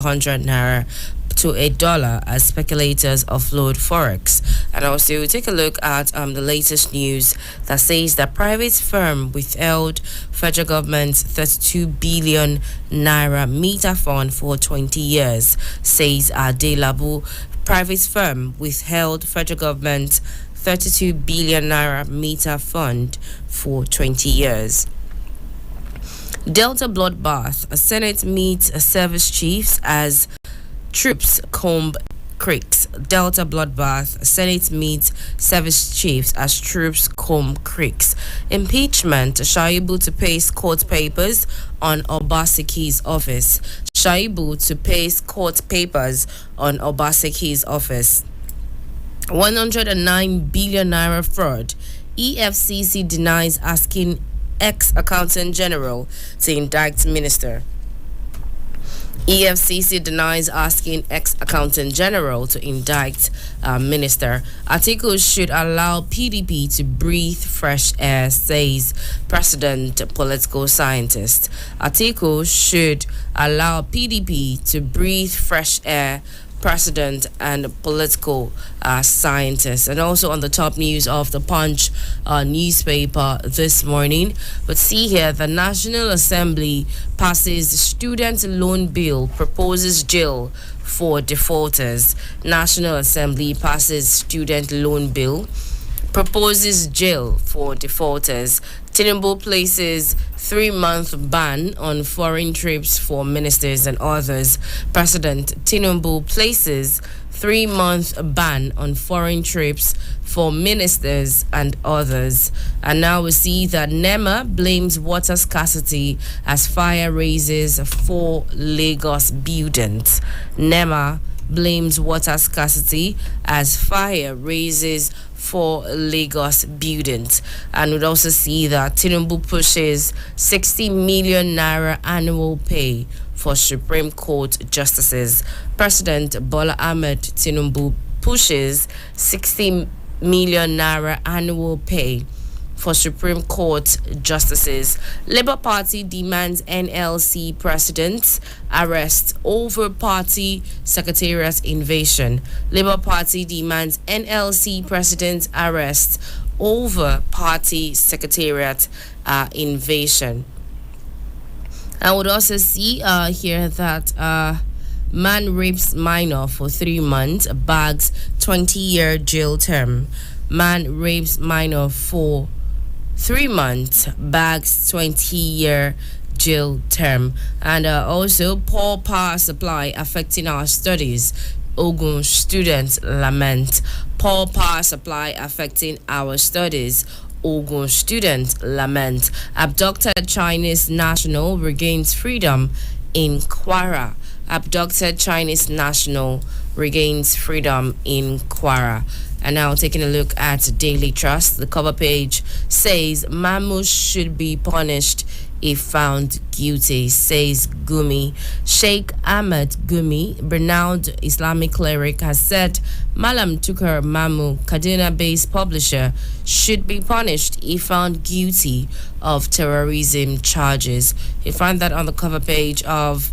500 naira to $1 as speculators offload forex. And also we'll take a look at the latest news that says that private firm withheld federal government's 32 billion naira meter fund for 20 years, says Adelabu. Private firm withheld federal government 32 billion naira meter fund for 20 years. Delta bloodbath. A Senate meets service chiefs as troops comb creeks. Delta bloodbath. A Senate meets service chiefs as troops comb creeks. Impeachment. Shaibu to paste court papers on Obaseki's office. Shaibu to paste court papers on Obaseki's office. 109 billion naira fraud. EFCC denies asking ex-accountant general to indict minister. EFCC denies asking ex-accountant general to indict minister. Articles should allow PDP to breathe fresh air, says president political scientist. Articles should allow PDP to breathe fresh air, president and political scientist. And also on the top news of the Punch newspaper this morning, but see here, the National Assembly passes student loan bill, proposes jail for defaulters. National Assembly passes student loan bill, proposes jail for defaulters. Tinubu places 3-month ban on foreign trips for ministers and others. President Tinubu places 3-month ban on foreign trips for ministers and others. And now we see that NEMA blames water scarcity as fire raises for Lagos buildings. NEMA blames water scarcity as fire raises for Lagos buildings. And we'd also see that Tinubu pushes 60 million naira annual pay for Supreme Court justices. President Bola Ahmed Tinubu pushes 60 million naira annual pay for Supreme Court justices. Labour Party demands NLC president's arrest over party secretariat invasion. Labour Party demands NLC president's arrest over party secretariat invasion. I would also see here that man rapes minor for 3 months, bags 20-year jail term. Man rapes minor for 3 months, bags 20-year jail term. And also, poor power supply affecting our studies. Ogun students lament. Poor power supply affecting our studies. Ogun students lament. Abducted Chinese national regains freedom in Kwara. Abducted Chinese national regains freedom in Kwara. And now taking a look at Daily Trust, the cover page says Mamush should be punished if found guilty, says Gumi. Sheikh Ahmed Gumi, renowned Islamic cleric, has said Malam Tukar Mamu, Kaduna-based publisher, should be punished if found guilty of terrorism charges. You find that on the cover page of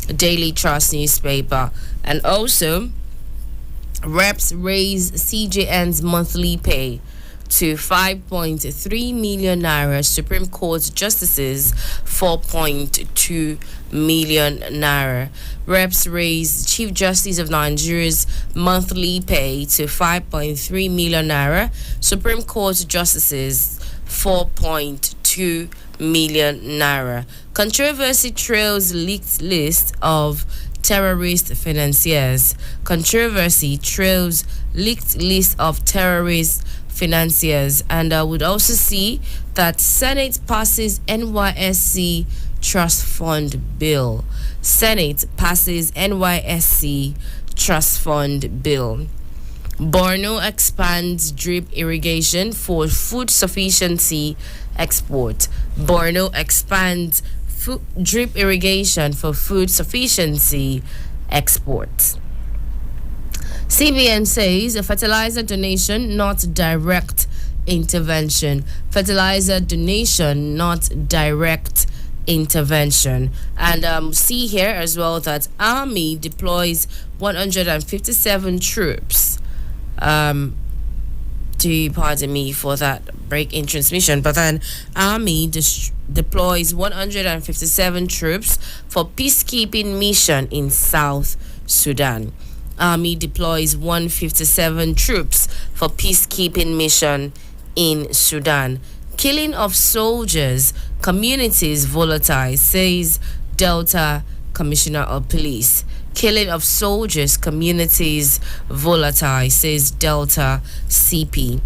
Daily Trust newspaper. And also, reps raise CJN's monthly pay to 5.3 million naira. Supreme Court justices 4.2 million naira. Reps raise Chief Justice of Nigeria's monthly pay to 5.3 million naira. Supreme Court justices 4.2 million naira. Controversy trails leaked list of terrorist financiers. Controversy trails leaked list of terrorist financiers. And I would also see that Senate passes NYSC Trust Fund Bill. Senate passes NYSC Trust Fund Bill. Borno expands drip irrigation for food sufficiency export. Borno expands drip irrigation for food sufficiency exports. CBN says a fertilizer donation, not direct intervention. Fertilizer donation, not direct intervention. And see here as well that Army deploys 157 troops. Pardon me for that break in transmission, but then Army deploys 157 troops for peacekeeping mission in South Sudan. Army deploys 157 troops for peacekeeping mission in Sudan. Killing of soldiers, communities volatile, says Delta Commissioner of Police. Killing of soldiers, communities volatile, says Delta CP.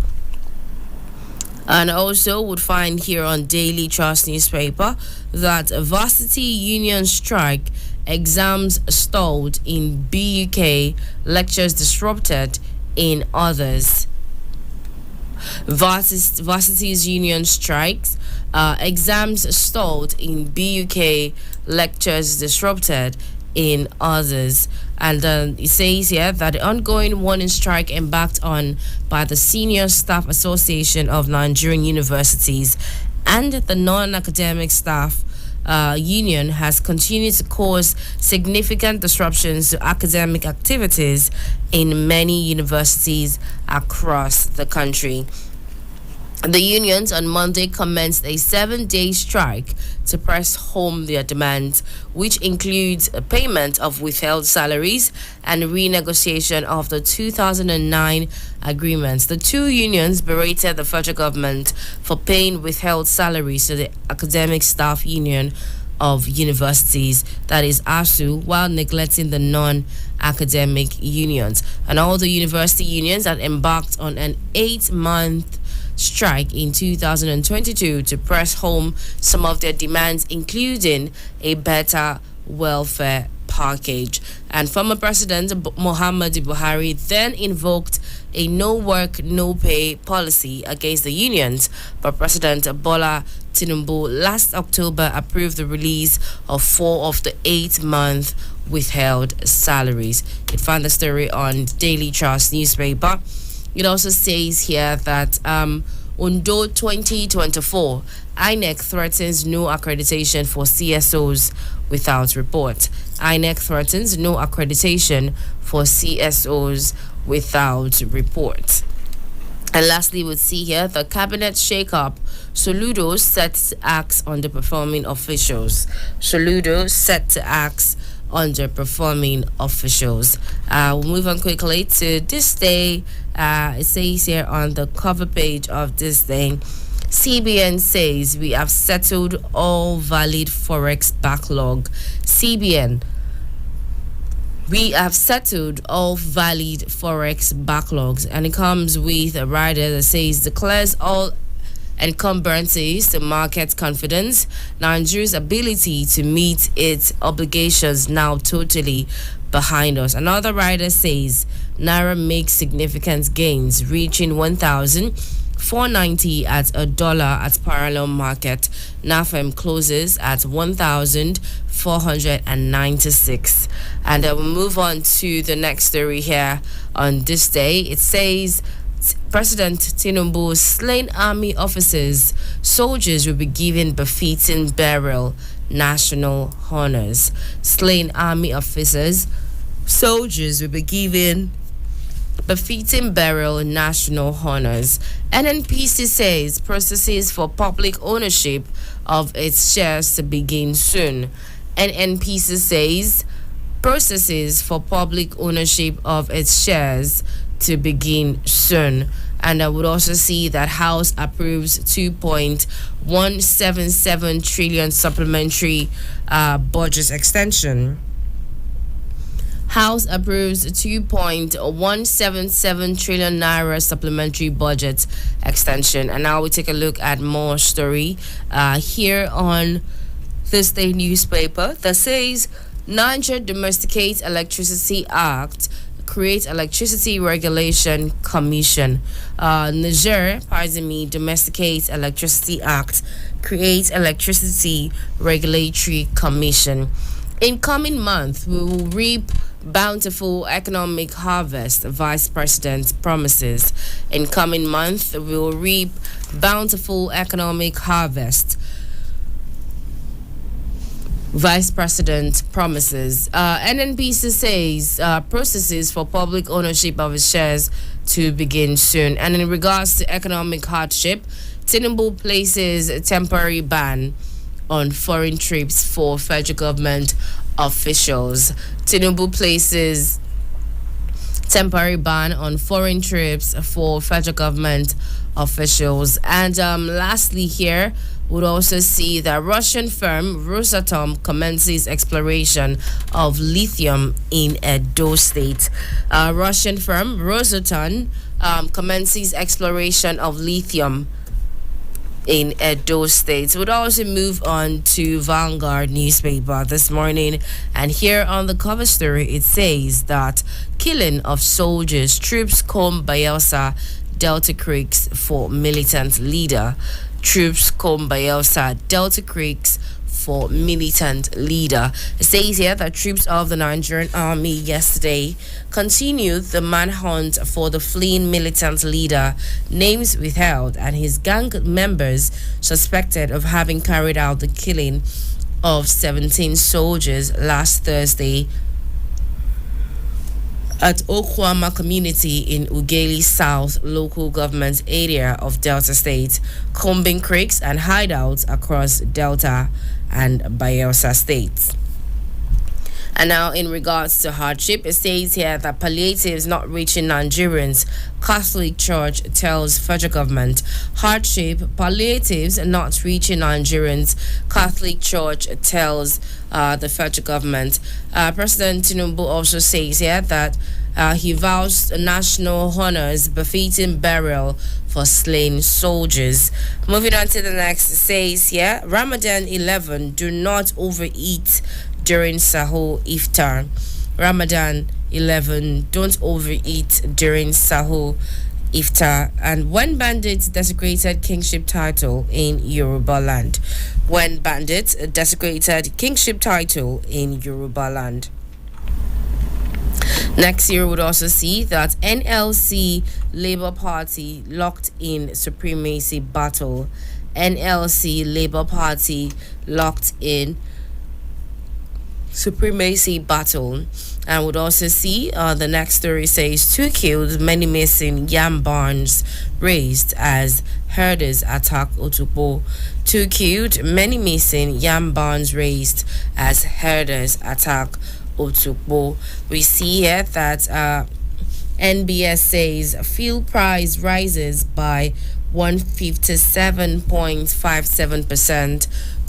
And also would find here on Daily Trust newspaper that varsity union strike, exams stalled in BUK, lectures disrupted in others. Varsities union strikes, exams stalled in BUK, lectures disrupted in others. And it says here that the ongoing warning strike embarked on by the Senior Staff Association of Nigerian Universities and the non-academic staff union has continued to cause significant disruptions to academic activities in many universities across the country. The unions on Monday commenced a 7-day strike to press home their demands, which includes a payment of withheld salaries and renegotiation of the 2009 agreements. The two unions berated the federal government for paying withheld salaries to the Academic Staff Union of Universities, that is ASU, while neglecting the non-academic unions. And all the university unions that embarked on an 8-month strike in 2022 to press home some of their demands, including a better welfare package. And former President Muhammadu Buhari then invoked a no work, no pay policy against the unions, but President Bola Tinubu last October approved the release of 4 of the 8-month withheld salaries. You can find the story on Daily Trust newspaper. It also says here that Undo 2024, INEC threatens no accreditation for CSOs without report. INEC threatens no accreditation for CSOs without report. And lastly, we'll see here the cabinet shake-up. Soludo set to axe underperforming officials. Soludo set to axe underperforming officials. We'll move on quickly to this day. It says here on the cover page of this day, CBN says we have settled all valid forex backlog. CBN, we have settled all valid forex backlogs, and it comes with a rider that says declares all encumbrances to market confidence. Nigeria's ability to meet its obligations now totally behind us. Another rider says Naira makes significant gains, reaching 1,490 at a dollar at parallel market. NAFEM closes at 1,496. And we'll move on to the next story here on this day. It says President Tinubu slain army officers, soldiers will be given befitting burial, national honors. Slain army officers, soldiers will be given befitting burial, national honors. NNPC says processes for public ownership of its shares to begin soon. NNPC says processes for public ownership of its shares to begin soon. And I would also see that House approves 2.177 trillion supplementary budget extension. House approves 2.177 trillion naira supplementary budget extension. And now we take a look at more story here on this day newspaper that says Niger Domesticates Electricity Act create Electricity Regulation Commission. Niger, Domesticates Electricity Act creates Electricity Regulatory Commission. In coming month, we will reap bountiful economic harvest, Vice President promises. In coming month, we will reap bountiful economic harvest. Vice President promises. NNPC says processes for public ownership of its shares to begin soon. And in regards to economic hardship, Tinubu places a temporary ban on foreign trips for federal government officials. Tinubu places temporary ban on foreign trips for federal government officials. And lastly, here would also see that Russian firm Rosatom commences exploration of lithium in Edo State. Russian firm Rosatom commences exploration of lithium in Edo State. Would also move on to Vanguard newspaper this morning, and here on the cover story it says that killing of soldiers, troops comb Bayelsa Delta Creeks for militant leader. Troops comb Bayelsa Delta Creeks for militant leader. It says here that troops of the Nigerian army yesterday continued the manhunt for the fleeing militant leader, names withheld, and his gang members suspected of having carried out the killing of 17 soldiers last Thursday at Okwama community in Ugeli South local government area of Delta State, combing creeks and hideouts across Delta and Bayelsa states. And now, in regards to hardship, it says here that palliatives not reaching Nigerians. Catholic Church tells federal government. Hardship, palliatives not reaching Nigerians. Catholic Church tells the federal government. President Tinubu also says here that he vows national honors befitting burial for slain soldiers. Moving on to the next, it says here Ramadan 11, do not overeat during Sahur Iftar. Ramadan 11, don't overeat during Sahur Iftar. And when bandits desecrated kingship title in Yoruba land. When bandits desecrated kingship title in Yoruba land. Next year, we would also see that NLC Labour Party locked in supremacy battle. NLC Labour Party locked in supremacy battle. And would also see the next story says 2 killed, many missing, yam barns raised as herders attack Otukpo. 2 killed, many missing, yam barns raised as herders attack Otukpo. We see here that NBS says fuel price rises by 157.57%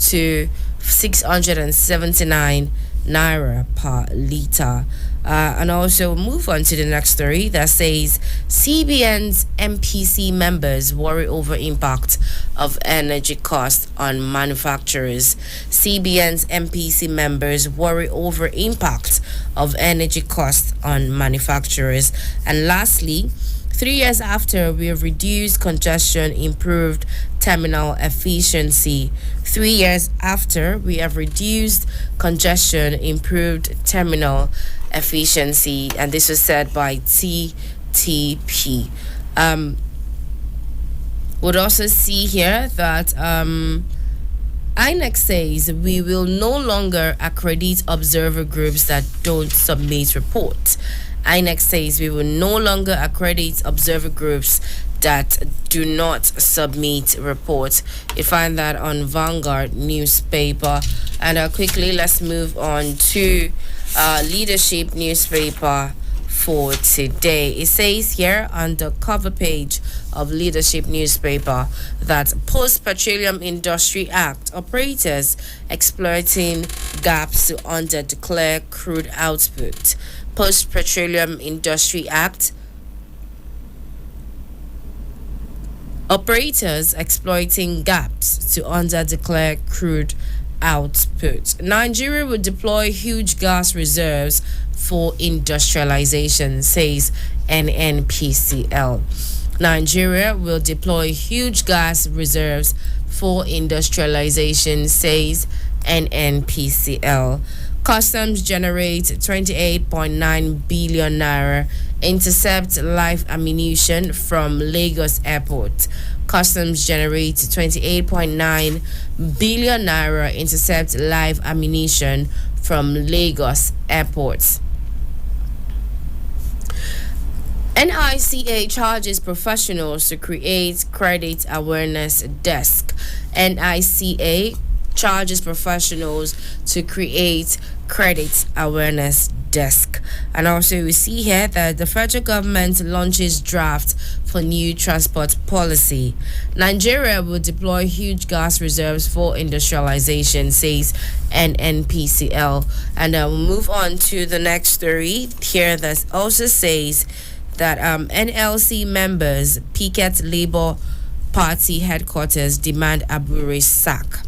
to 679 naira per liter. And also move on to the next story that says CBN's MPC members worry over impact of energy cost on manufacturers. CBN's MPC members worry over impact of energy cost on manufacturers. And lastly, 3 years after we have reduced congestion, improved terminal efficiency. 3 years after we have reduced congestion, improved terminal efficiency, and this was said by TTP. Would also see here that INEC says we will no longer accredit observer groups that don't submit reports. INEC says we will no longer accredit observer groups that do not submit reports. You find that on Vanguard newspaper. And quickly, let's move on to Leadership newspaper for today. It says here on the cover page of Leadership newspaper that Post-Petroleum Industry Act operators exploiting gaps to under-declare crude output. Post-Petroleum Industry Act operators exploiting gaps to under-declare crude output. Nigeria will deploy huge gas reserves for industrialization, says NNPCL. Nigeria will deploy huge gas reserves for industrialization, says NNPCL. Customs generate 28.9 billion naira. Intercept live ammunition from Lagos Airport. Customs generate 28.9 billion naira intercept live ammunition from Lagos airports. NICA charges professionals to create credit awareness desk. NICA charges professionals to create credit awareness desk. And also we see here that the federal government launches draft for new transport policy. Nigeria will deploy huge gas reserves for industrialization, says NNPCL. And we'll move on to the next story here that also says that NLC members picket Labour Party headquarters, demand Abure's sack.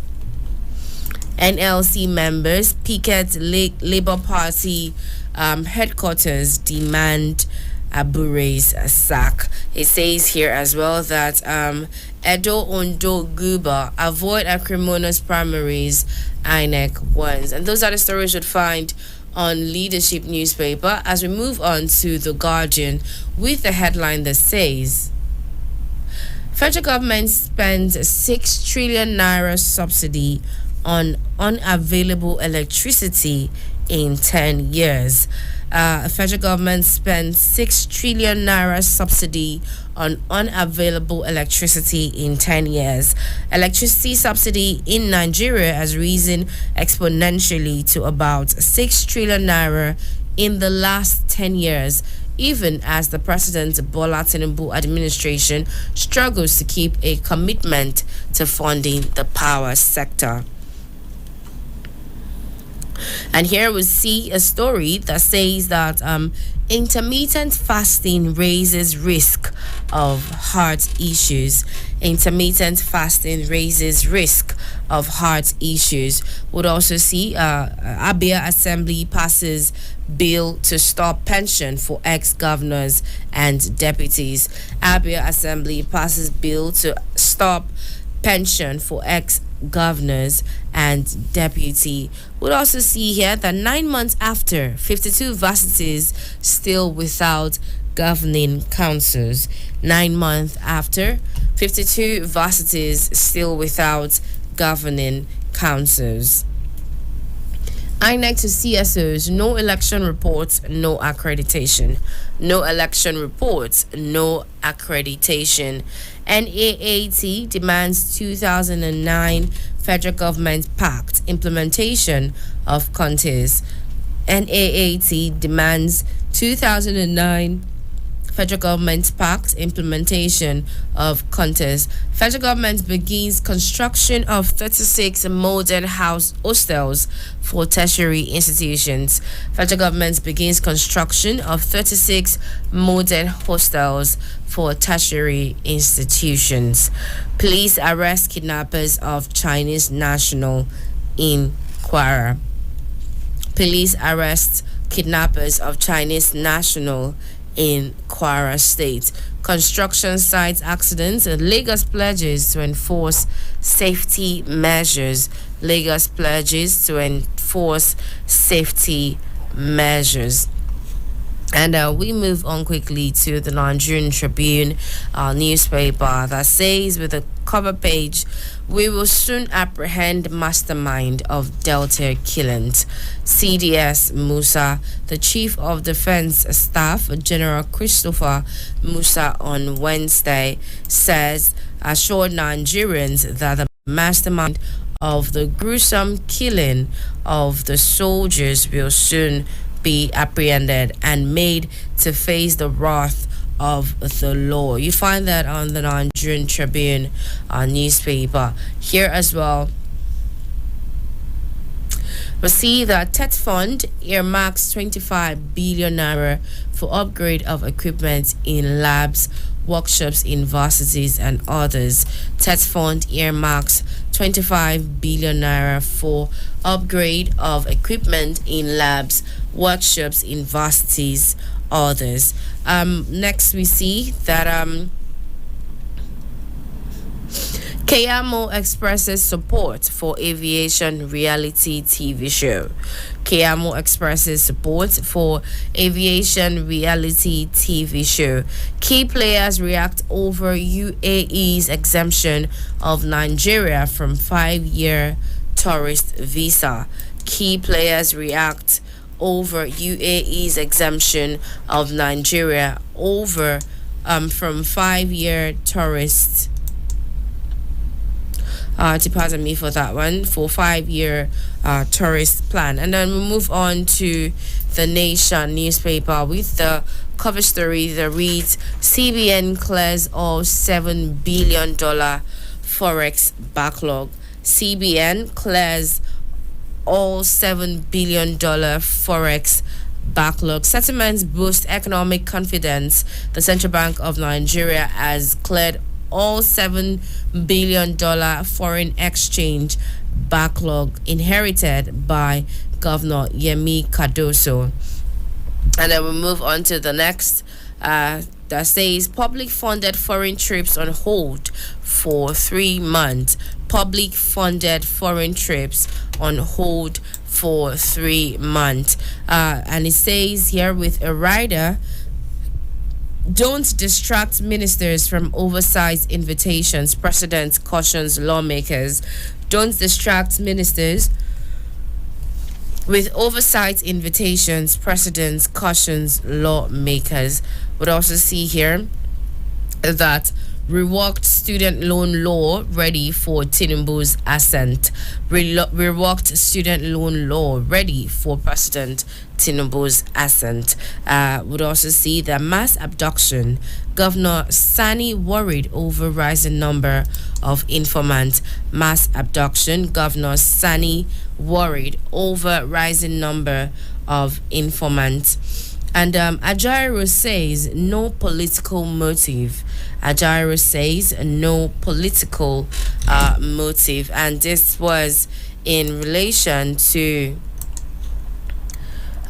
NLC members picket Labour Party headquarters, demand Abure's sack. It says here as well that Edo Ondo Guba avoid acrimonious primaries, INEC wins. And those are the stories you'd find on Leadership newspaper. As we move on to The Guardian with the headline that says federal government spends 6 trillion naira subsidy on unavailable electricity in 10 years. Federal government spends 6 trillion naira subsidy on unavailable electricity in 10 years. Electricity subsidy in Nigeria has risen exponentially to about 6 trillion naira in the last 10 years, even as the President Bola Tinubu administration struggles to keep a commitment to funding the power sector. And here we see a story that says that intermittent fasting raises risk of heart issues. Intermittent fasting raises risk of heart issues. Would also see Abia Assembly passes bill to stop pension for ex-governors and deputies. Abia Assembly passes bill to stop pension for ex-governors and deputy. We'll also see here that 9 months after, 52 varsities still without governing councils. 9 months after, 52 varsities still without governing councils. INEC to CSOs, no election reports, no accreditation. No election reports, no accreditation. NAAT demands 2009 federal government pact implementation of contest. NAAT demands 2009 federal government pact implementation of contest. Federal government begins construction of 36 modern house hostels for tertiary institutions. Federal government begins construction of 36 modern hostels for tertiary institutions. Police arrest kidnappers of Chinese national in Kwara. Police arrest kidnappers of Chinese national in Kwara State. Construction site accidents. Lagos pledges to enforce safety measures. Lagos pledges to enforce safety measures. And we move on quickly to the Nigerian Tribune newspaper that says with a cover page, we will soon apprehend mastermind of Delta killings. CDS Musa, the Chief of Defense Staff, General Christopher Musa, on Wednesday says, assured Nigerians that the mastermind of the gruesome killing of the soldiers will soon be apprehended and made to face the wrath of the law. You find that on the Nigerian Tribune newspaper. Here as well, we see that TET Fund earmarks 25 billion naira for upgrade of equipment in labs, workshops, universities, and others. TET Fund earmarks 25 billion naira for upgrade of equipment in labs, workshops, universities, others. Next we see that Kayamo expresses support for aviation reality TV show. Kayamo expresses support for aviation reality TV show. Key players react over UAE's exemption of Nigeria from 5-year tourist visa. Key players react over UAE's exemption of Nigeria over from 5-year tourist pardon me for that one, for 5-year tourist plan. And then we move on to the Nation newspaper with the cover story that reads CBN clears all $7 billion forex backlog. CBN clears all $7 billion forex backlog. Settlements boost economic confidence. The Central Bank of Nigeria has cleared all $7 billion foreign exchange backlog inherited by Governor Yemi Cardoso. And then we move on to the next that says public funded foreign trips on hold for 3 months. Public funded foreign trips on hold for 3 months. And it says here with a rider, don't distract ministers from oversized invitations. President cautions lawmakers. Don't distract ministers with oversized invitations. President cautions lawmakers. Would also see here that reworked student loan law ready for Tinubu's assent. Reworked student loan law ready for President Tinubu's assent. Would also see the mass abduction. Governor Sani worried over rising number of informants. Mass abduction. Governor Sani worried over rising number of informants. And Ajaero says no political motive. Ajaero says no political motive. And this was in relation to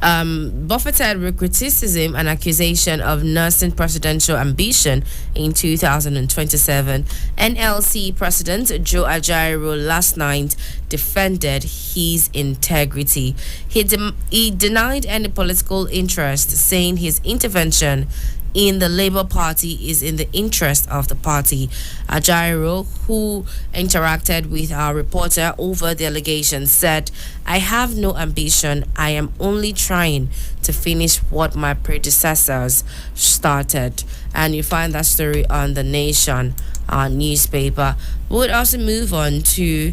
buffeted with criticism and accusation of nursing presidential ambition in 2027. NLC President Joe Ajaero last night defended his integrity. He denied any political interest, saying his intervention in the Labour Party is in the interest of the party. Ajaero, who interacted with our reporter over the allegations, said, I have no ambition. I am only trying to finish what my predecessors started. And you find that story on the Nation newspaper. We would also move on to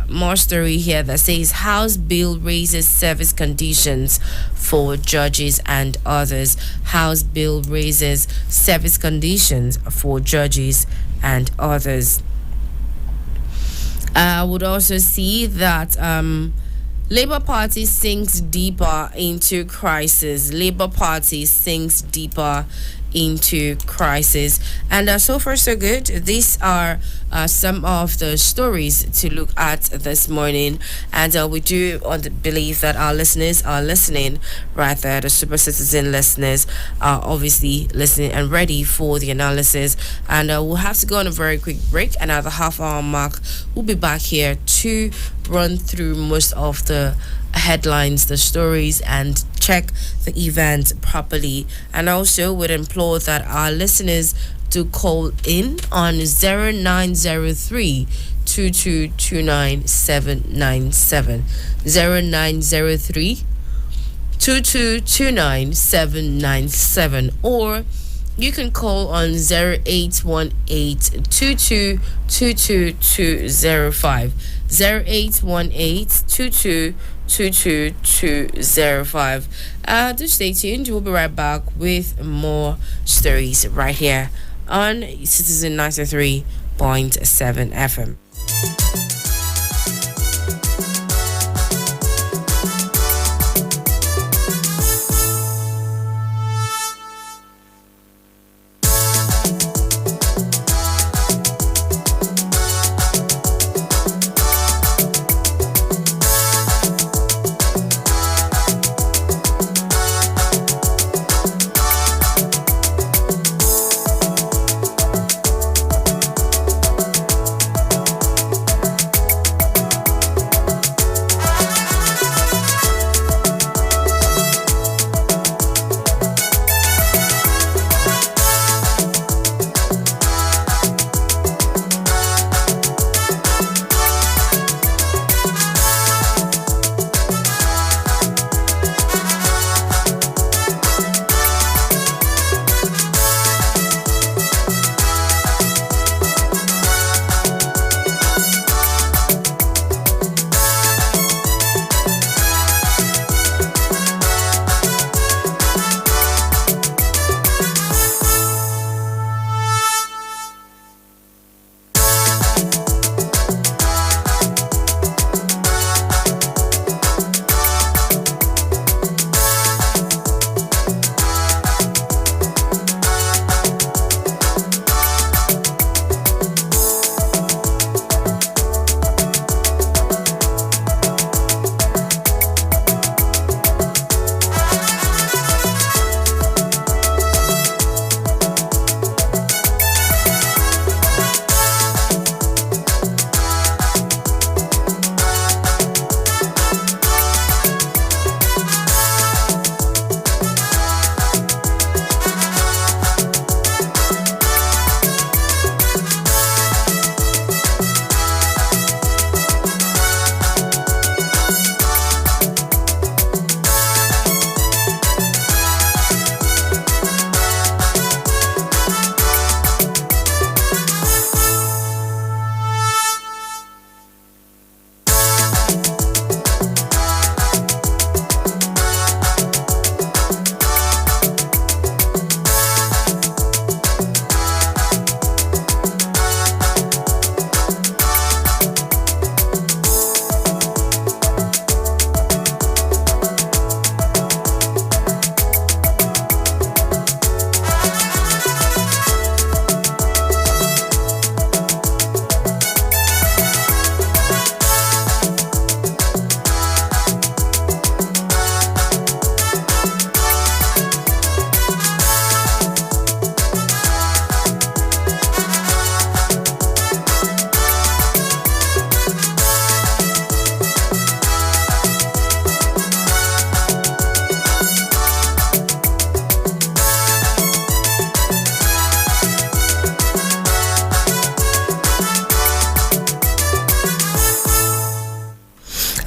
more story here that says House bill raises service conditions for judges and others. House bill raises service conditions for judges and others. I would also see that Labour Party sinks deeper into crisis. Labour Party sinks deeper into crisis. And so far so good. These are some of the stories to look at this morning, and we do believe that our listeners are listening right there. The Super Citizen listeners are obviously listening and ready for the analysis, and we'll have to go on a very quick break, and at the half-hour mark we'll be back here to run through most of the headlines, the stories, and check the event properly. And also would implore that our listeners to call in on 0903 2229797 0903 2229797, or you can call on 0818 222205 0818 2222205. Do stay tuned. We'll be right back with more stories right here on Citizen 93.7 FM.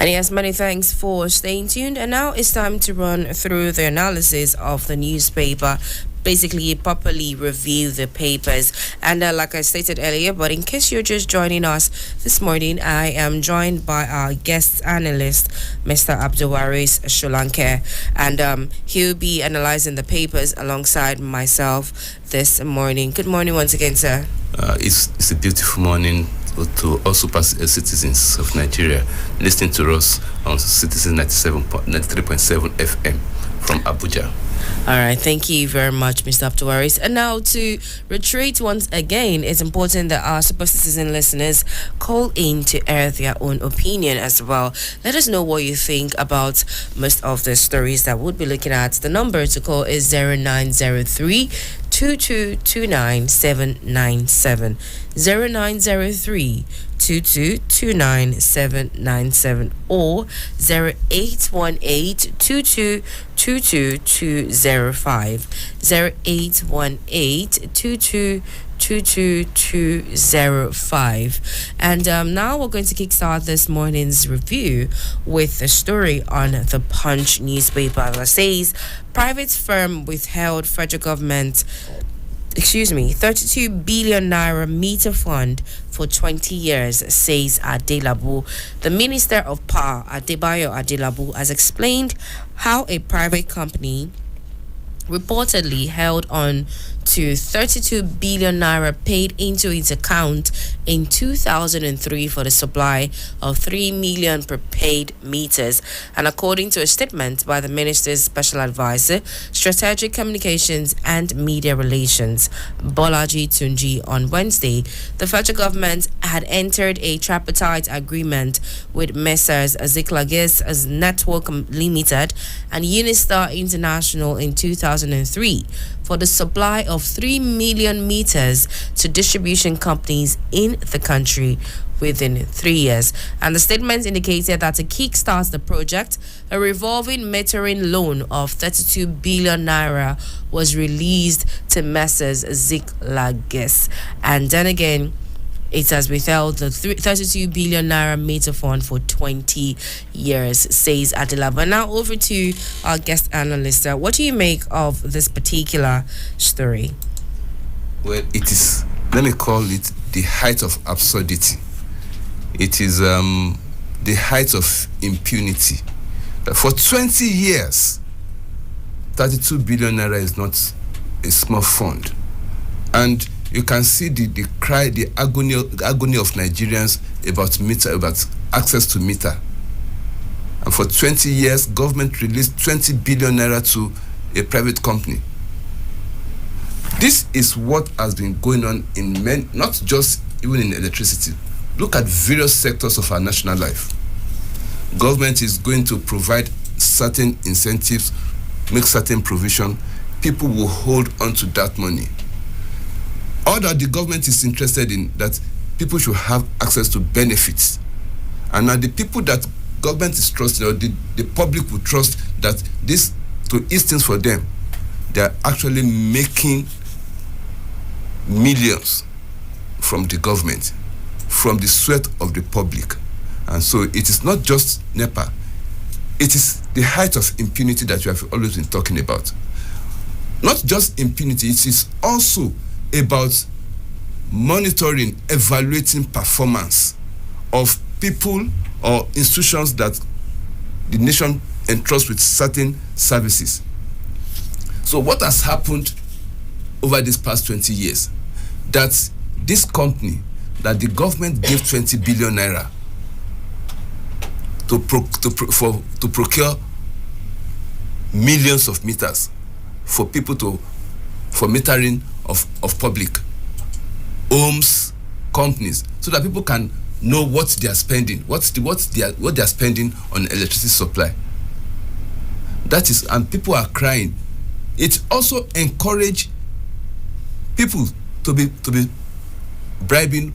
And yes, many thanks for staying tuned. And now it's time to run through the analysis of the newspaper. Basically, properly review the papers. And like I stated earlier, but in case you're just joining us this morning, I am joined by our guest analyst, Mr. Abdulwaris Sholanke. And he'll be analyzing the papers alongside myself this morning. Good morning once again, sir. It's a beautiful morning to all super citizens of Nigeria listening to us on Citizen 93.7 FM from Abuja. All right, thank you very much, Mr. Abdulwaris. And now to reiterate once again, it's important that our super citizen listeners call in to air their own opinion as well. Let us know what you think about most of the stories that we'll be looking at. The number to call is 0903 2229797 0903 2229797 or 0818 2222205 0818 2222205. And now we're going to kickstart this morning's review with a story on the Punch newspaper that says private firm withheld federal government 32 billion naira meter fund for 20 years, says Adelabu. The Minister of Power, Adebayo Adelabu, has explained how a private company reportedly held on to 32 billion naira paid into its account in 2003 for the supply of 3 million prepaid meters. And according to a statement by the minister's special advisor, strategic communications and media relations, Bolaji Tunji, on Wednesday, the federal government had entered a tripartite agreement with Messrs. Ziklages as Network Limited and Unistar International in 2003 for the supply of 3 million meters to distribution companies in the country within 3 years. And the statement indicated that to kickstart the project, a revolving metering loan of 32 billion naira was released to Messrs. Ziklages. And then again, it has withheld the 32 billion naira meter fund for 20 years, says Adela. But now over to our guest analyst. What do you make of this particular story? Well, it is, let me call it the height of absurdity. It is the height of impunity. For 20 years, 32 billion naira is not a small fund. And you can see the cry, the agony of Nigerians about access to meter. And for 20 years, government released 20 billion naira to a private company. This is what has been going on in not just even in electricity. Look at various sectors of our national life. Government is going to provide certain incentives, make certain provision. People will hold on to that money. All that the government is interested in, that people should have access to benefits. And now the people that government is trusting, or the public will trust that this, to ease things for them, they are actually making millions from the government, from the sweat of the public. And so it is not just NEPA, it is the height of impunity that we have always been talking about. Not just impunity, it is also about monitoring, evaluating performance of people or institutions that the nation entrusts with certain services. So what has happened over these past 20 years? That this company, that the government gave 20 billion naira to procure millions of meters for people for metering of public homes, companies, so that people can know what they are spending, what they are spending on electricity supply. That is, and people are crying. It also encouraged people to be bribing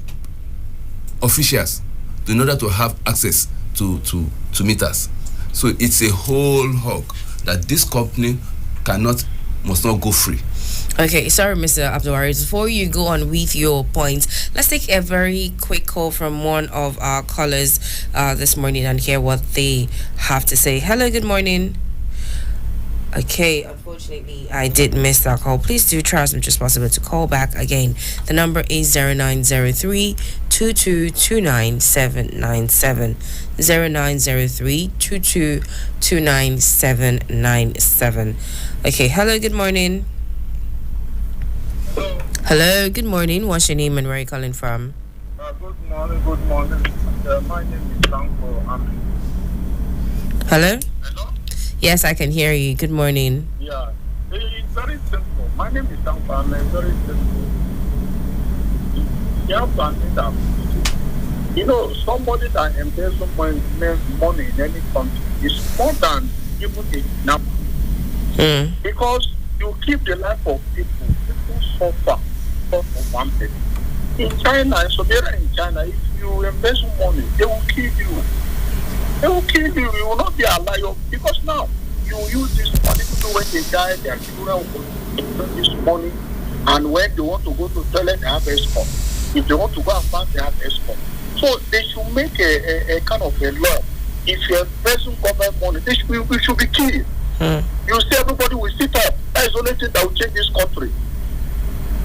officials in order to have access to meters. So it's a whole hog that this company must not go free. Okay, sorry, Mr. Abdulwaris. Before you go on with your points, let's take a very quick call from one of our callers this morning and hear what they have to say. Hello, good morning. Okay, unfortunately, I did miss that call. Please do try as much as possible to call back again. The number is 0903 2229797. 0903 Okay, hello, good morning. Hello, good morning. What's your name and where are you calling from? Good morning, good morning. My name is Sanko. Hello? Hello? Yes, I can hear you. Good morning. Yeah, it's very simple. My name is Sanko. I'm very simple. You have to understand that, somebody that embezzles money in any country is more than even a number. Because you keep the life of people suffer because of one person. In China, in China, if you embezzle money, they will kill you. They will kill you. You will not be alive because now you use this money to when they die, their children will use this money, and when they want to go to the toilet, they have escort. If they want to go and fast, they have escort. So they should make a kind of a law. If you embezzle government money, we should be killed. You see, everybody will sit up. That is the only thing that will change this country.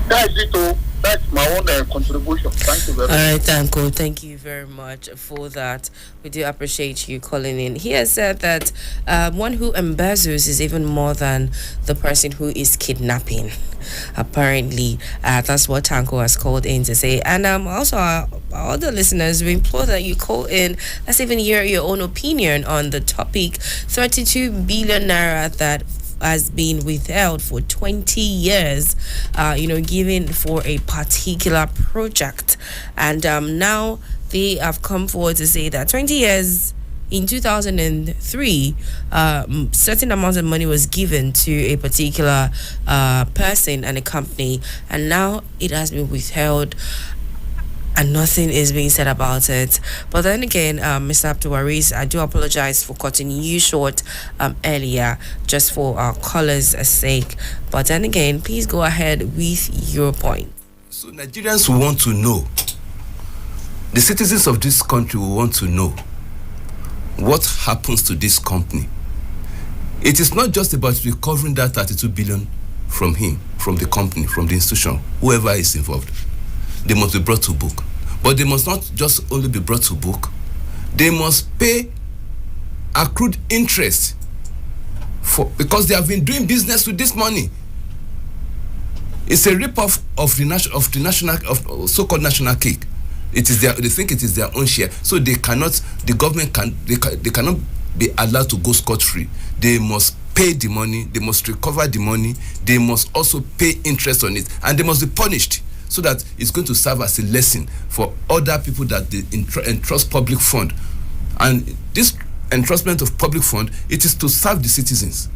That is it. That's my own contribution. Thank you very much. All right, Tanko. Thank you very much for that. We do appreciate you calling in. He has said that one who embezzles is even more than the person who is kidnapping. Apparently, that's what Tanko has called in to say. And also, our other listeners, we implore that you call in. Let's even hear your own opinion on the topic. 32 billion naira that has been withheld for 20 years, given for a particular project. And now they have come forward to say that 20 years in 2003, certain amount of money was given to a particular person and a company, and now it has been withheld and nothing is being said about it. But then again, Mr. Abdulwaris, I do apologize for cutting you short earlier, just for our callers' sake. But then again, please go ahead with your point. So Nigerians will want to know, the citizens of this country will want to know what happens to this company. It is not just about recovering that 32 billion from him, from the company, from the institution, whoever is involved. They must be brought to book. But they must not just only be brought to book. They must pay accrued interest because they have been doing business with this money. It's a rip-off of the so-called national cake. It is they think it is their own share. So they cannot, the government they cannot be allowed to go scot-free. They must pay the money, they must recover the money, they must also pay interest on it, and they must be punished, so that it's going to serve as a lesson for other people that they entrust public fund. And this entrustment of public fund, it is to serve the citizens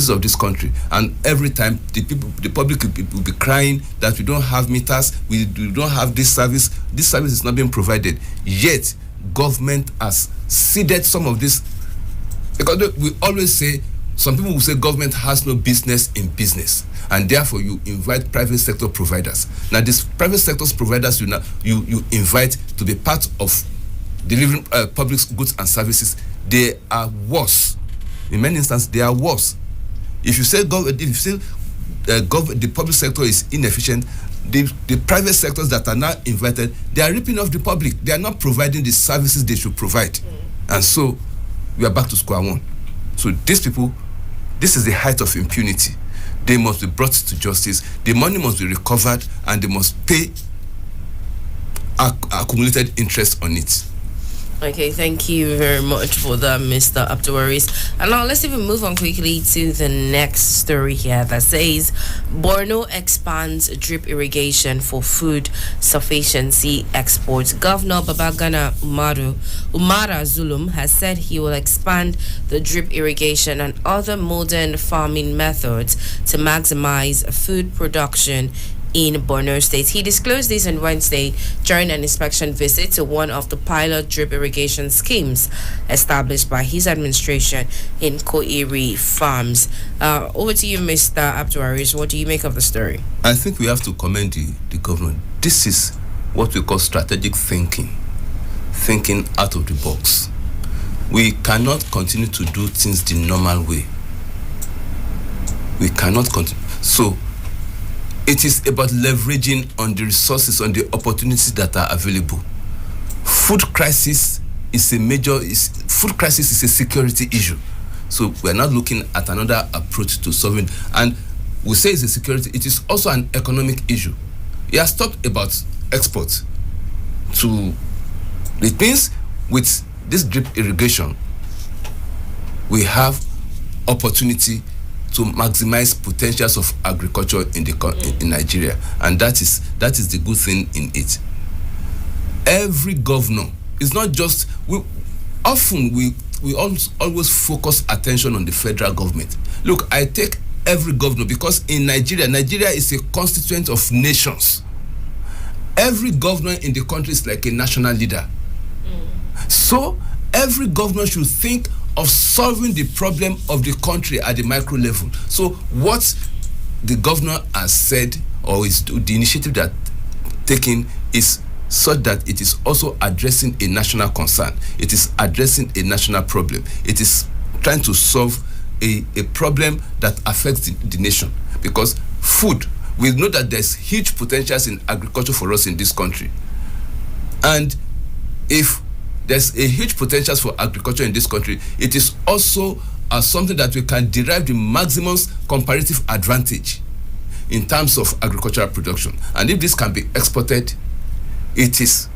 of this country. And every time the public will be crying that we don't have meters, we don't have this service is not being provided. Yet government has ceded some of this, because we always say, some people will say government has no business in business, and therefore you invite private sector providers. Now these private sector providers you invite to be part of delivering public goods and services. They are worse. In many instances, they are worse. If you say the public sector is inefficient, the private sectors that are now invited, they are ripping off the public. They are not providing the services they should provide. And so we are back to square one. So these people, this is the height of impunity. They must be brought to justice. The money must be recovered, and they must pay accumulated interest on it. Okay, thank you very much for that, Mr. Abdulwaris. And now let's even move on quickly to the next story here that says Borno expands drip irrigation for food sufficiency exports. Governor Babagana Umara Zulum has said he will expand the drip irrigation and other modern farming methods to maximize food production in Borno State. He disclosed this on Wednesday during an inspection visit to one of the pilot drip irrigation schemes established by his administration in Koiri Farms. Over to you, Mr. Abdularis. What do you make of the story? I think we have to commend the government. This is what we call strategic thinking out of the box. We cannot continue to do things the normal way. We cannot continue. So it is about leveraging on the resources, on the opportunities that are available. Food crisis is a security issue. So we're not looking at another approach to solving. And we say it's a security, it is also an economic issue. He has talked about exports. It means with this drip irrigation, we have opportunity to maximize potentials of agriculture in Nigeria, and that is the good thing in it. Every governor is not just we always focus attention on the federal government. Look, I take every governor because in Nigeria is a constituent of nations. Every governor in the country is like a national leader. So every governor should think of solving the problem of the country at the micro level. So what the governor has said, or is the initiative that taken, is such that it is also addressing a national concern. It is addressing a national problem. It is trying to solve a problem that affects the nation. Because food, we know that there's huge potentials in agriculture for us in this country. And if there's a huge potential for agriculture in this country, it is also something that we can derive the maximum comparative advantage in terms of agricultural production. And if this can be exported, it is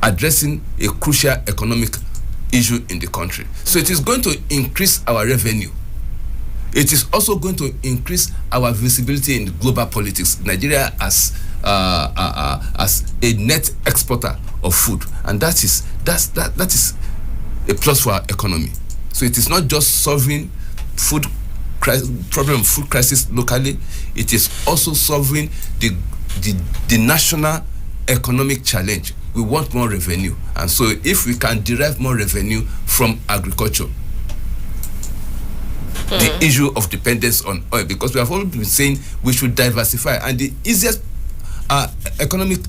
addressing a crucial economic issue in the country. So it is going to increase our revenue. It is also going to increase our visibility in global politics. Nigeria as a net exporter of food, and that is a plus for our economy. So it is not just solving food crisis locally; it is also solving the national economic challenge. We want more revenue, and so if we can derive more revenue from agriculture, the issue of dependence on oil, because we have always been saying we should diversify, and the easiest economic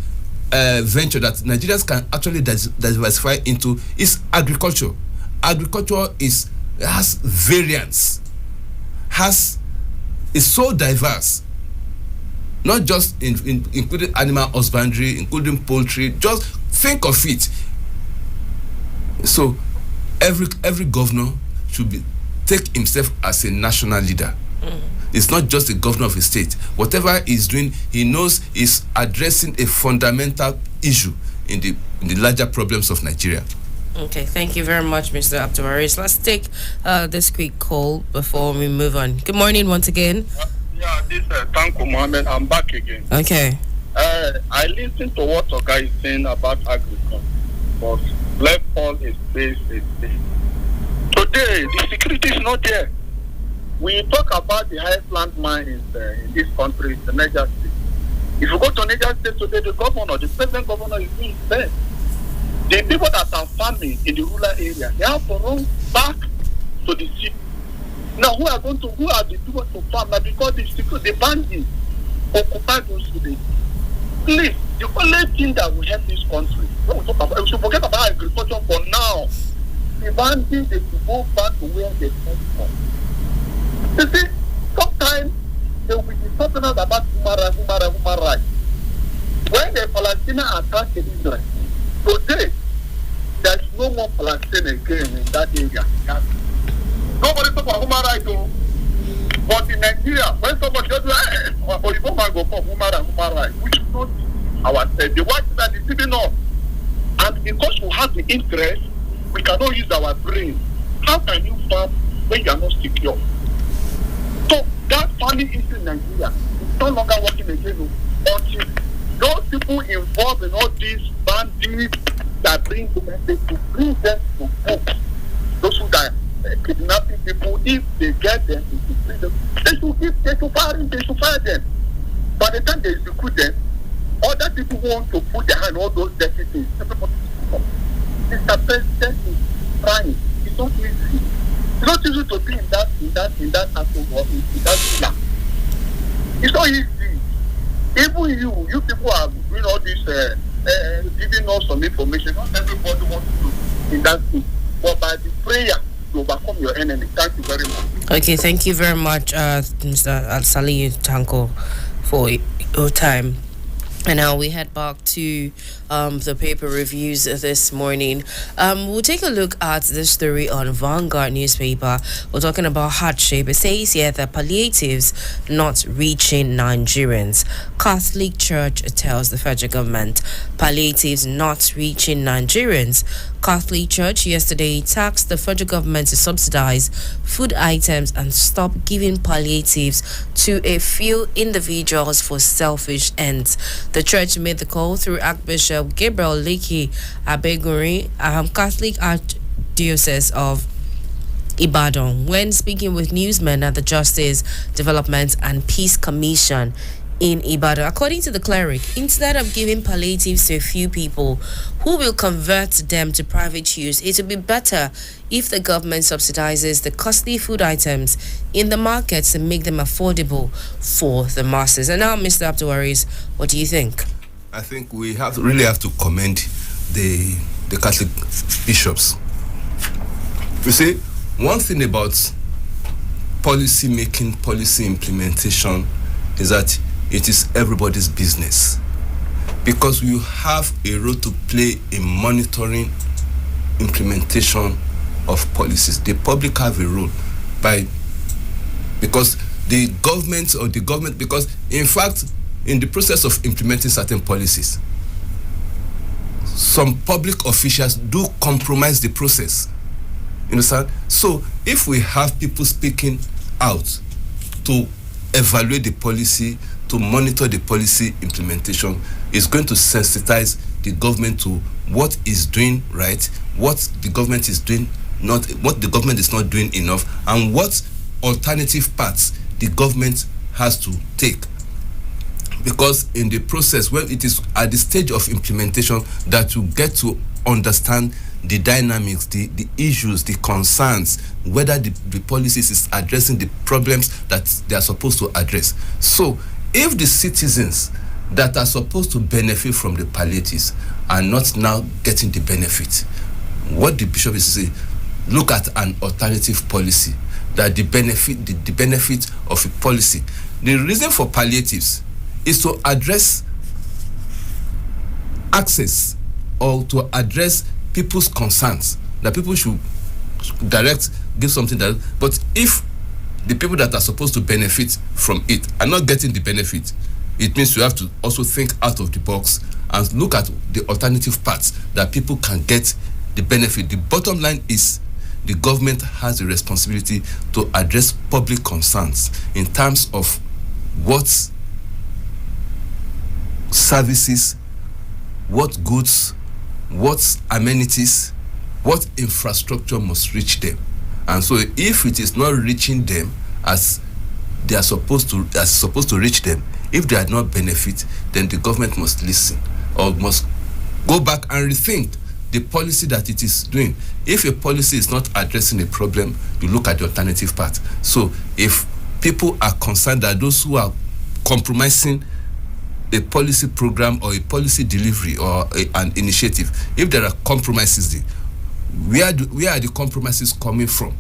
venture that Nigerians can actually diversify into is agriculture. Agriculture has variance, is so diverse, not just including animal husbandry, including poultry. Just think of it. So every governor should take himself as a national leader. It's not just the governor of a state. Whatever he's doing, he knows is addressing a fundamental issue in the larger problems of Nigeria. Okay, thank you very much, Mr. Abdularis. Let's take this quick call before we move on. Good morning once again. This Tanko Mohammed. I'm back again. Okay. I listened to what Oga is saying about agriculture, but let's call a space a space. Today, the security is not there. We talk about the highest land mine in this country, the Niger State. If you go to Niger State today, the present governor is being spent. The people that are farming in the rural area, they have to run back to the city. Now, who are the people to farm? Now, because the bandits occupy those cities. Please, the only thing that will help this country, we should forget about agriculture for now. The bandits, they should go back to where they come from. You see, sometimes they will be talking about human rights. When the Palestinians attack Israel, today, there's no more Palestine again in that area. Nobody talk about human rights, though. But in Nigeria, when somebody goes, or you go for human rights, we should not ourselves. The white man is even up. And because we have the interest, we cannot use our brain. How can you farm when you are not secure? So that farming issue in Nigeria is no longer working again until those people involved in all these bandits that bring women, they to bring them to book. Those who are kidnapping people, if they get them, they should fire them. By the time they execute them, other people want to put their hand on all those dirty things. Everybody stop. Mr. President is trying. It's not easy. It's not easy to be in that household or in that villa. It's not easy. Even you people are doing all this, giving us some information. Not everybody wants to in that thing. But by the prayer to overcome your enemy. Thank you very much. Okay, thank you very much, Mr. Saliu Tanko, for your time. And now we head back to the paper reviews this morning. We'll take a look at this story on Vanguard newspaper. We're talking about hardship. It says here that palliatives not reaching Nigerians. Catholic Church tells the federal government palliatives not reaching Nigerians. Catholic Church yesterday tasked the federal government to subsidize food items and stop giving palliatives to a few individuals for selfish ends. The church made the call through Archbishop Gabriel Leki Abeguri, Catholic Archdiocese of Ibadan, when speaking with newsmen at the Justice, Development and Peace Commission in Ibadan. According to the cleric, instead of giving palliatives to a few people who will convert them to private use, it would be better if the government subsidizes the costly food items in the markets and make them affordable for the masses. And now, Mr. Abdulwaris, what do you think? I think we really have to commend the Catholic bishops. You see, one thing about policy making, policy implementation is that it is everybody's business, because you have a role to play in monitoring implementation of policies. The public have a role because because in fact, in the process of implementing certain policies, some public officials do compromise the process. You understand? So if we have people speaking out to evaluate the policy, to monitor the policy implementation, is going to sensitize the government to what is doing right, what the government is doing what the government is not doing enough, and what alternative paths the government has to take. Because in the process, when it is at the stage of implementation that you get to understand the dynamics, the issues, the concerns, whether the policies is addressing the problems that they are supposed to address. So if the citizens that are supposed to benefit from the palliatives are not now getting the benefit, what the bishop is saying, look at an alternative policy, that the benefit of a policy. The reason for palliatives is to address access or to address people's concerns, that people should give something that, but if the people that are supposed to benefit from it are not getting the benefit, it means you have to also think out of the box and look at the alternative paths that people can get the benefit. The bottom line is the government has a responsibility to address public concerns in terms of what services, what goods, what amenities, what infrastructure must reach them. And so if it is not reaching them as they are supposed to reach them, if they are not benefit, then the government must listen or must go back and rethink the policy that it is doing. If a policy is not addressing a problem, you look at the alternative path. So if people are concerned that those who are compromising a policy program or a policy delivery or an initiative, if there are compromises, where are the compromises coming from?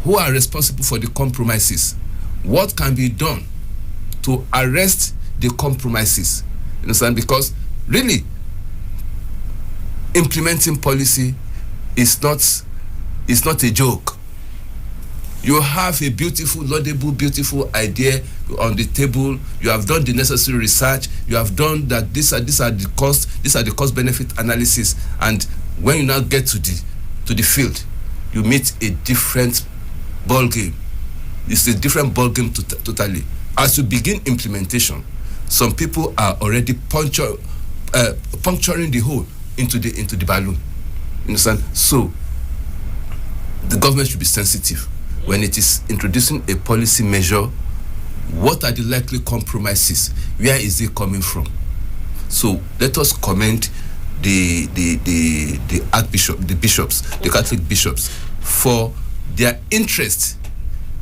Who are responsible for the compromises? What can be done to arrest the compromises? You understand? Because really, implementing policy is not a joke. You have a beautiful, laudable, beautiful idea on the table. You have done the necessary research. You have done that. These are the cost benefit analysis. And when you now get to the field, you meet a different ball game. It's a different ball game totally. As you begin implementation, some people are already puncturing the hole into the balloon. You understand? So the government should be sensitive when it is introducing a policy measure What are the likely compromises? Where is it coming from? So let us commend the archbishop, the bishops, the Catholic bishops, for their interest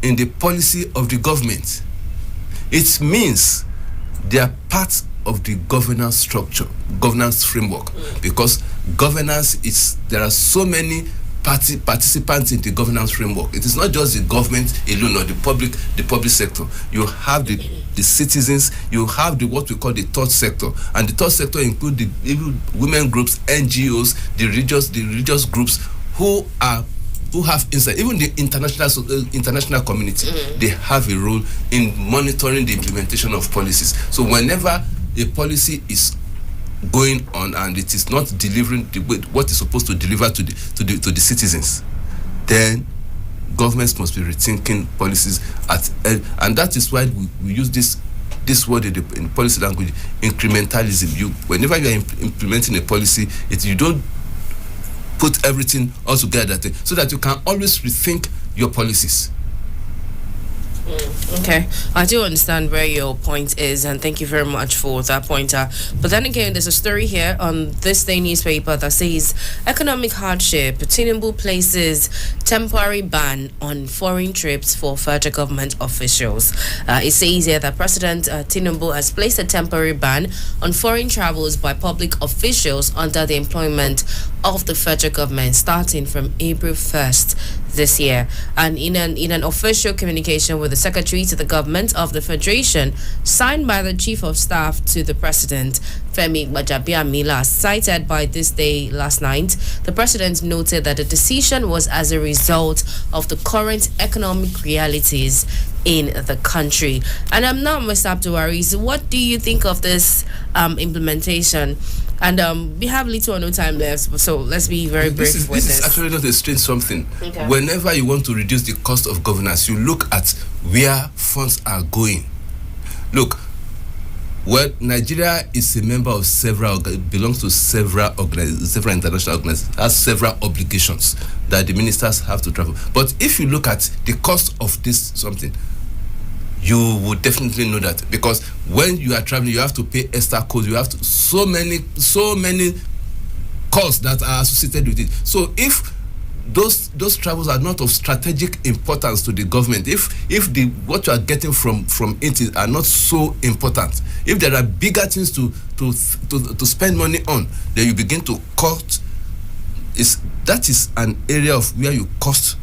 in the policy of the government. It means they are part of the governance structure, governance framework, because governance is, there are so many participants in the governance framework. It is not just the government alone or the public sector. You have the citizens, you have what we call the third sector, and the third sector include the women groups, NGOs, the religious groups who have insight. Even the international community, they have a role in monitoring the implementation of policies. So whenever a policy is going on and it is not delivering what is supposed to deliver to the citizens, then governments must be rethinking policies and that is why we use this word in policy language, incrementalism. Whenever you are implementing a policy, you don't put everything all together so that you can always rethink your policies. Okay, I do understand where your point is, and thank you very much for that pointer. But then again, there's a story here on this day newspaper that says economic hardship. Tinubu places temporary ban on foreign trips for federal government officials. It says here that President Tinubu has placed a temporary ban on foreign travels by public officials under the employment of the federal government starting from April 1st this year. And in an official communication with the Secretary to the Government of the Federation, signed by the Chief of Staff to the President, Femi Gbajabiamila, cited by This Day last night, the President noted that the decision was as a result of the current economic realities in the country. And I'm now, Mr. Abdulwaris, what do you think of this implementation? And we have little or no time left, so let's be very brief with this. This is actually not a strange something. Okay. Whenever you want to reduce the cost of governance, you look at where funds are going. Look, Nigeria is a member of belongs to several international organizations, has several obligations that the ministers have to travel. But if you look at the cost of this something, you would definitely know that, because when you are traveling, you have to pay extra costs. You have to so many costs that are associated with it. So if those travels are not of strategic importance to the government, if what you are getting from it are not so important, if there are bigger things to spend money on, then you begin to cut. That is an area of where you cost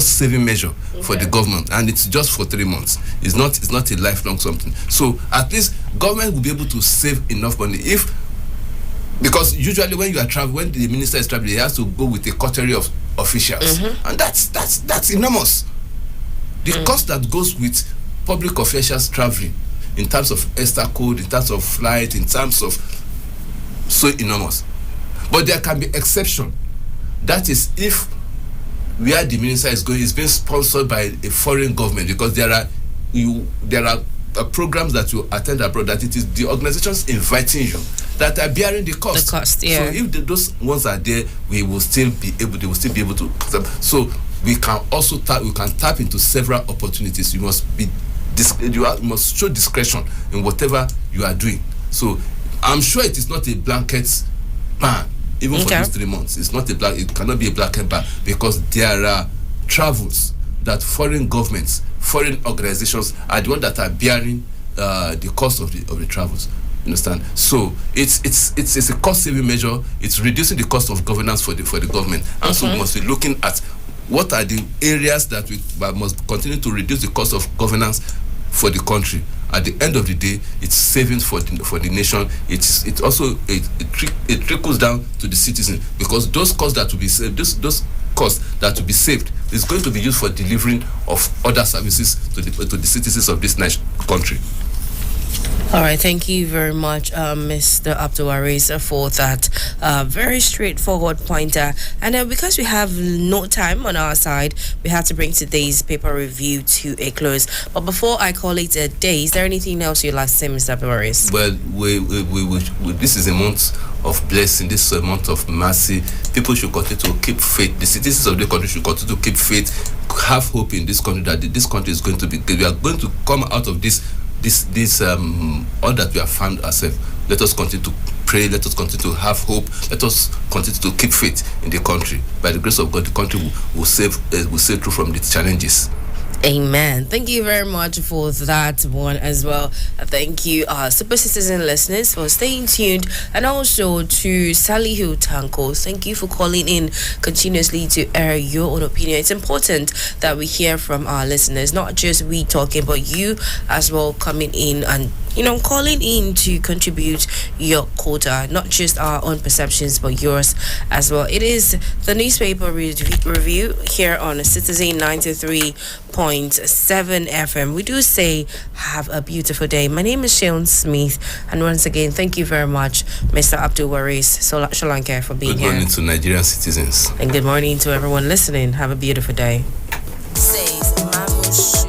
saving measure for the government, and it's just for 3 months. It's not a lifelong something. So at least government will be able to save enough money because usually when the minister is traveling, he has to go with a coterie of officials, and that's enormous. The cost that goes with public officials traveling, in terms of extra code, in terms of flight, in terms of, so enormous. But there can be exception. That is if where the minister is going is being sponsored by a foreign government, because there are programs that you attend abroad that it is the organizations inviting you that are bearing the cost. The cost, yeah. So if those ones are there, they will still be able to. So we can also tap into several opportunities. You must show discretion in whatever you are doing. So I'm sure it is not a blanket ban. Even for these 3 months, it cannot be a blanket ban, because there are travels that foreign governments, foreign organizations are the ones that are bearing the cost of the travels. You understand? So it's a cost saving measure. It's reducing the cost of governance for the government, and so we must be looking at what are the areas that we must continue to reduce the cost of governance for the country. At the end of the day, it's savings for the nation. It's also it trickles down to the citizen, because those costs that will be saved, those costs that will be saved is going to be used for delivering of other services to the citizens of this country. All right, thank you very much, Mr. Abdulwaris, for that very straightforward pointer. And because we have no time on our side, we have to bring today's paper review to a close. But before I call it a day, is there anything else you'd like to say, Mr. Abdulwaris? Well, we this is a month of blessing. This is a month of mercy. People should continue to keep faith. The citizens of the country should continue to keep faith, have hope in this country that this country is going to be good. We are going to come out of this all that we have found ourselves. Let us continue to pray. Let us continue to have hope. Let us continue to keep faith in the country. By the grace of God, the country will save through from the challenges. Amen. Thank you very much for that one as well. Thank you, Super Citizen listeners, for staying tuned, and also to Sally Hill Tanko. Thank you for calling in continuously to air your own opinion. It's important that we hear from our listeners, not just we talking, but you as well coming in and calling in to contribute your quota, not just our own perceptions, but yours as well. It is the newspaper review here on Citizen 93.7 FM. We do say have a beautiful day. My name is Shaun Smith, and once again, thank you very much, Mr. Abdul Waris Solanke, for being here. Good morning to Nigerian citizens. And good morning to everyone listening. Have a beautiful day. Says Mamush.